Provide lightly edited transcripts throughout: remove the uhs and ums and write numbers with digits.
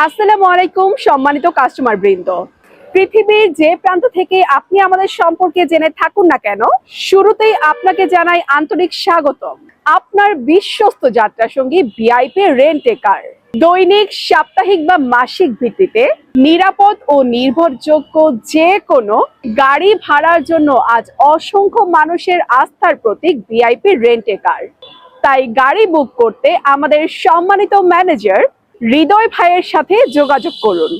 আসসালামু আলাইকুম সম্মানিত কাস্টমার বৃন্দ। পৃথিবীর যে প্রান্ত থেকে আপনি আমাদের সম্পর্কে জেনে থাকুন না কেন, শুরুতেই আপনাকে জানাই আন্তরিক স্বাগতম আপনার বিশ্বস্ত যাত্রা সঙ্গী ভিআইপি রেন্ট এ কার। দৈনিক, সাপ্তাহিক বা মাসিক ভিত্তিতে নিরাপদ ও নির্ভরযোগ্য যে কোনো গাড়ি ভাড়ার জন্য আজ অসংখ্য মানুষের আস্থার প্রতীক ভিআইপি রেন্ট এ কার। তাই গাড়ি বুক করতে আমাদের সম্মানিত ম্যানেজার হৃদয় ভাইয়ের সাথে যোগাযোগ করুন।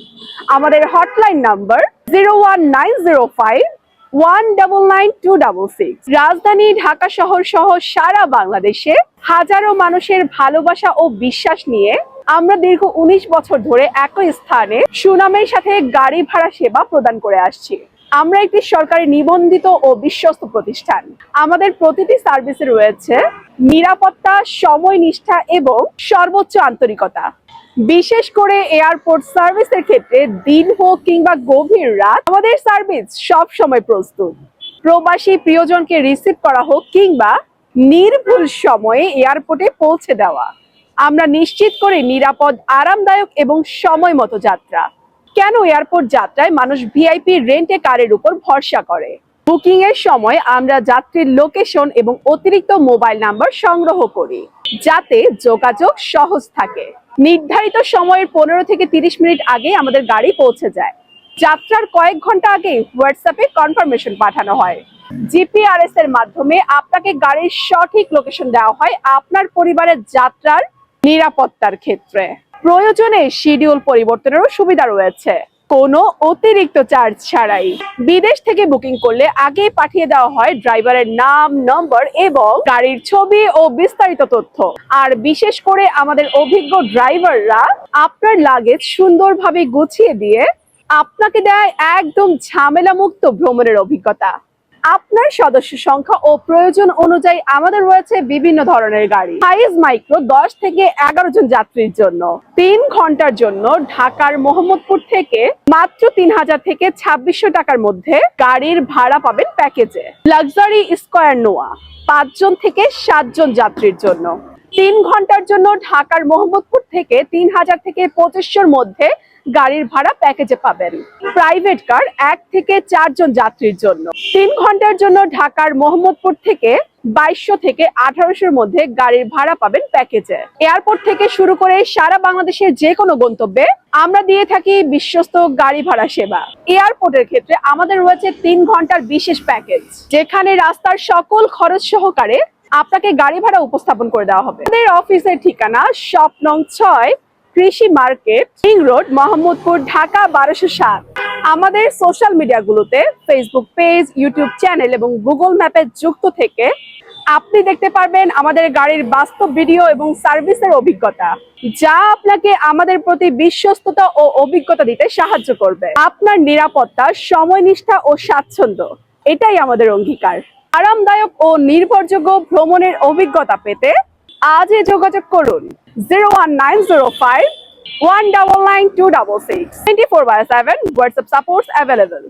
আমাদের হটলাইন নাম্বার 01905199266। রাজধানী ঢাকা শহর সহ সারা বাংলাদেশে হাজারো মানুষের ভালোবাসা ও বিশ্বাস নিয়ে আমরা দীর্ঘ 19 বছর ধরে একই স্থানে সুনামের সাথে গাড়ি ভাড়া সেবা প্রদান করে আসছি। আমরা একটি সরকারি নিবন্ধিত ও বিশ্বস্ত প্রতিষ্ঠান। আমাদের প্রতিটি সার্ভিসে রয়েছে নিরাপত্তা, সময়নিষ্ঠা এবং সর্বোচ্চ আন্তরিকতা। বিশেষ করে এয়ারপোর্ট সার্ভিসের ক্ষেত্রে দিন হোক কিংবা গভীর রাত, আমাদের সার্ভিস সব সময় প্রস্তুত। প্রবাসী প্রিয়জনকে রিসিভ করা হোক কিংবা নির্ভুল সময়ে এয়ারপোর্টে পৌঁছে দেওয়া, আমরা নিশ্চিত করে নিরাপদ, আরামদায়ক এবং সময় মতো যাত্রা। কেন এয়ারপোর্ট যাত্রায় মানুষ ভিআইপি রেন্ট এ কারের উপর ভরসা করে? বুকিং এর সময় আমরা যাত্রীর লোকেশন এবং অতিরিক্ত মোবাইল নাম্বার সংগ্রহ করি যাতে যোগাযোগ সহজ থাকে। নির্ধারিত সময়ের 15 থেকে 30 মিনিট আগে আমাদের গাড়ি পৌঁছে যায়। যাত্রার কয়েক ঘন্টা আগে হোয়াটসঅ্যাপে কনফার্মেশন পাঠানো হয়। জিপিআরএস এর মাধ্যমে আপনাকে গাড়ির সঠিক লোকেশন দেওয়া হয় আপনার পরিবারের যাত্রার নিরাপত্তার ক্ষেত্রে। প্রয়োজনে শিডিউল পরিবর্তনেরও সুবিধা রয়েছে কোনো অতিরিক্ত চার্জ ছাড়াই। বিদেশ থেকে বুকিং করলে আগেই পাঠিয়ে দেওয়া হয় ড্রাইভারের নাম, নম্বর এবং গাড়ির ছবি ও বিস্তারিত তথ্য। আর বিশেষ করে আমাদের অভিজ্ঞ ড্রাইভাররা আপনার লাগেজ সুন্দরভাবে গুছিয়ে দিয়ে আপনাকে দেয় একদম ঝামেলামুক্ত ভ্রমণের অভিজ্ঞতা। আপনার সদস্য সংখ্যা ও প্রয়োজন অনুযায়ী আমাদের রয়েছে বিভিন্ন ধরনের গাড়ি। হাইজ মাইক্রো 10 থেকে 11 জন যাত্রীর জন্য 3 ঘন্টার জন্য ঢাকার মোহাম্মদপুর থেকে মাত্র 3000 থেকে 2600 টাকার মধ্যে গাড়ির ভাড়া পাবেন প্যাকেজে। লাক্সারি স্কয়ার নোয়া 5 জন থেকে 7 জন যাত্রীর জন্য 3 ঘন্টার জন্য ঢাকার মোহাম্মদপুর থেকে 3000 থেকে 2500 মধ্যে গাড়ির ভাড়া প্যাকেজে পাবেন। প্রাইভেট কার 1 থেকে 4 জন যাত্রীর জন্য 3 ঘন্টার জন্য ঢাকার মোহাম্মদপুর থেকে 2200 থেকে 1800 মধ্যে গাড়ির ভাড়া পাবেন প্যাকেজে। এয়ারপোর্ট থেকে শুরু করে সারা বাংলাদেশের যে কোনো গন্তব্যে আমরা দিয়ে থাকি বিশ্বস্ত গাড়ি ভাড়া সেবা। এয়ারপোর্টের ক্ষেত্রে আমাদের রয়েছে 3 ঘন্টার বিশেষ প্যাকেজ, যেখানে রাস্তার সকল খরচ সহকারে আপনাকে গাড়ি ভাড়া উপস্থাপন করে দেওয়া হবে। আমাদের অফিসের ঠিকানা শপ নং 6, কৃষি market, ring road, Mohammadpur, Dhaka 1207। আমাদের সোশ্যাল মিডিয়াগুলোতে ফেসবুক পেজ, ইউটিউব চ্যানেল এবং গুগল ম্যাপে যুক্ত থেকে আপনি দেখতে পারবেন আমাদের গাড়ির বাস্তব ভিডিও এবং সার্ভিসের অভিজ্ঞতা, যা আপনাকে আমাদের প্রতি বিশ্বস্ততা ও অভিজ্ঞতা দিতে সাহায্য করবে। আপনার নিরাপত্তা, সময়নিষ্ঠা ও স্বাচ্ছন্দ্য, এটাই আমাদের অঙ্গীকার। আরামদায়ক ও নির্ভরযোগ্য ভ্রমণের অভিজ্ঞতা পেতে আজই যোগাযোগ করুন 01905199266। 24/7 WhatsApp supports available.